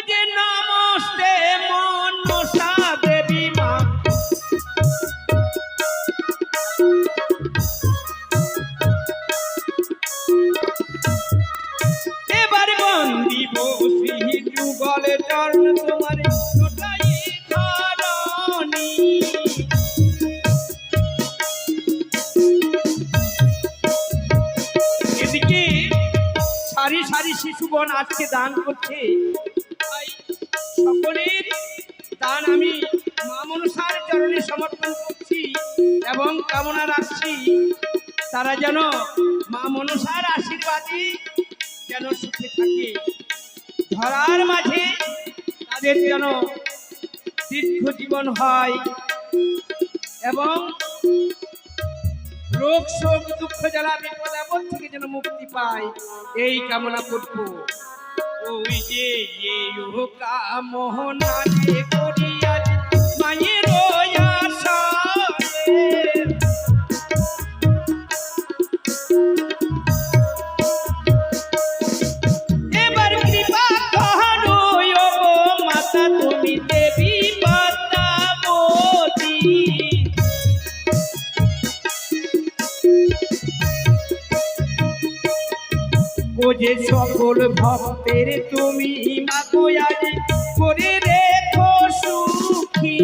যে নমস্তে মনসা দেবী মা, এবার বন্দিব শ্রী যুগলে চরণ তোমার দুটাই ধরণী। এদিকে সারি সারি শিশুগণ আজকে দান করছে, সকলের দান আমি মা মনসার চরণে সমর্পণ করছি এবং কামনা রাখছি তারা যেন মা মনসার আশীর্বাদে যেন সুখে থাকে, ধরার মাঝে তাদের যেন দীর্ঘ জীবন হয় এবং রোগ শোক দুঃখ জ্বালা বিপদ আপদ থেকে যেন মুক্তি পায়, এই কামনা করব। ওই যে কামনা যে করিয়া মায়ের আশায়, এবার কৃপা করো ও মাতা তুমি দেবী পদ্মাবতী। ও যে সকল ভক্তের তুমি মা গোয়ালি করে রেখো সুখী,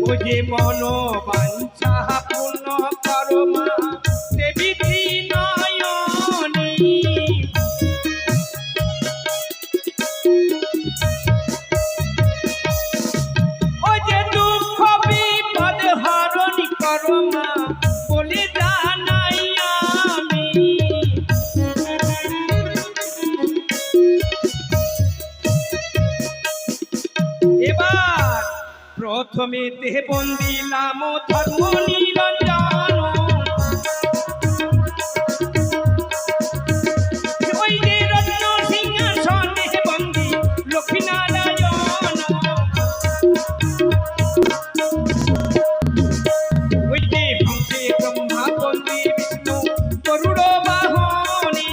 ও যে মনোবাঞ্ছা পূর্ণ করো মা দেবী ত্রিনয়নী। ও যে দুঃখ বিপদ হরণী করো মা বলে জানাই আমি। এবার প্রথমে দেহ বন্দিলাম ধর্ম নিরঞ্জন, ওই যে রত্ন সিংহাসন দেহ বন্দি লক্ষ্মীনারায়ণ, ওই যে হংসে ব্রহ্মা বন্দি বিষ্ণু গরুড় বাহনী।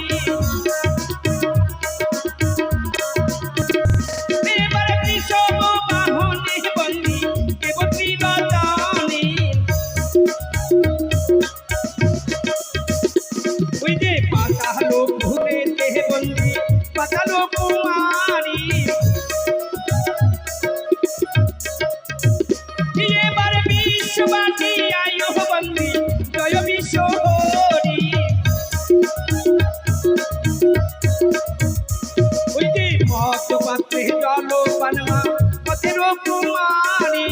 এবার কৃষভ বাহনে বন্দি দেবত্রী বাদানী, ওই যে পাতাল ভূতে দেহ বন্দি পাতাল কুমারী। এবার বিশ্ববাসী আয় বন্দি জয় বিশ্বহরি, ওই যে মত পাত্রে জল পানমা পথের কুমারী।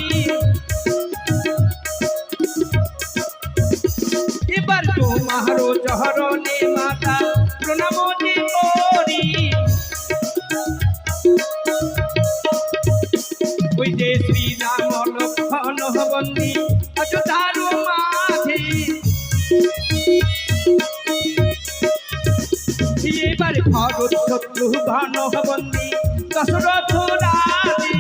এবার তোমার চরণে মাতা প্রণাম যে করি, ওই যে শ্রীরাম লক্ষণ বন্দি অযোধ্যার মাঝে। এবার ভরত শত্রুঘ্ন বন্দি দশরথ রাজে,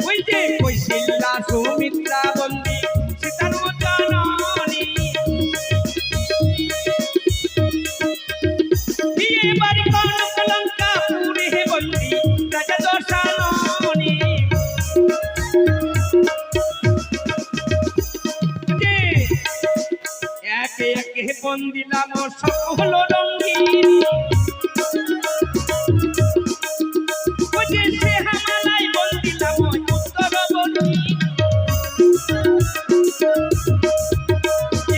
ওই যে কৌশল্যা সুমিত্রা বন্দি সীতার জননী। এবার কনক লঙ্কা পুরে বন্দি রাজা দশাননী, একে একে বন্দিলাম সকল রঙ্গিনী, ওই যে সেহামালাই বন্দিলাম উত্তরবর্তী।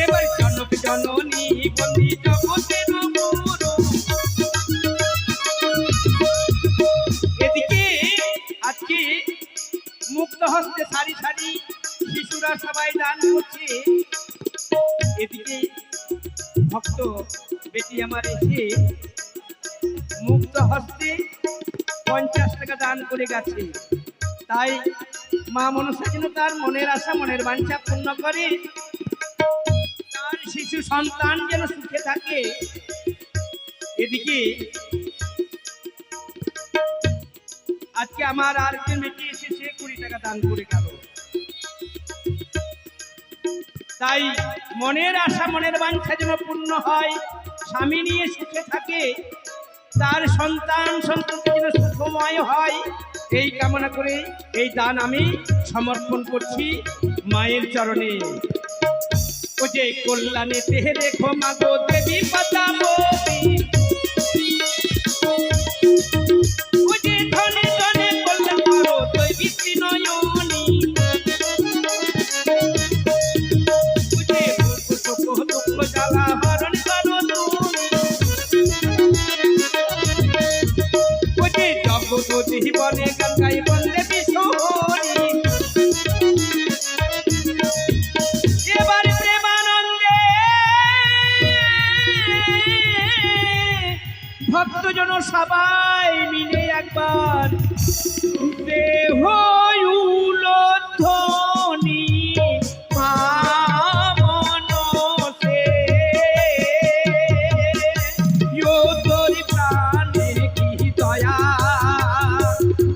এবার জনক জননী বন্দি জগতের গুরু। এদিকে আজকে মুক্ত হস্তে সারি সারি শিশুরা সবাই দান করছে, এদিকে ভক্ত বেটি আমার এসে মুক্ত হস্তে 50 টাকা দান করে গেছে। তাই মা মনসা যেন তার মনের আশা মনের বাঞ্ছা পূর্ণ করে, তার শিশু সন্তান যেন সুখে থাকে। এদিকে আজকে আমার আরেকজন বেটি এসে 20 টাকা দান করে গেল। তাই মনের আশা মনের বাঞ্ছা যেন পূর্ণ হয়, স্বামী নিয়ে সুখে থাকে, তার সন্তান সন্ততি যেন সুখময় হয়, এই কামনা করে এই দান আমি সমর্পণ করছি মায়ের চরণে। ও যে কল্যাণে দেহে রেখো মাগো দেবী পদ্মাবতী, ও যে ধনে ধনে কল্যাণ করো দৈবী নয়নী, ও যে দুঃখ জ্বালা হরণ করো তুমি, ও যে জগৎ জীবনে গঙ্গাই বন্দে বিশ্বহরি। এবার প্রেমানন্দে ভক্তজন সবাই মিলে একবার দেহ উলধ্বনি মা মনসে, ইয়ো তোর প্রাণে কি দয়া,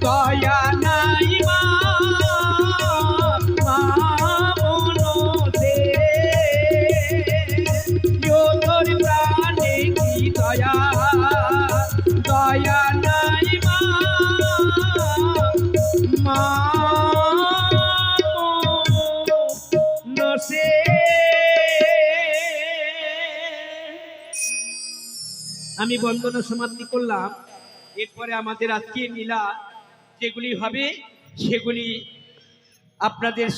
দয়া নাই মা মা মনসে, ইয়ো তোর প্রাণে কি দয়া, দয়া নাই মা মা মনসে। আমি বন্দনা সমাপ্তি করলাম। এরপরে আমাদের আজকের লীলা যেগুলি হবে সেগুলি আপনাদের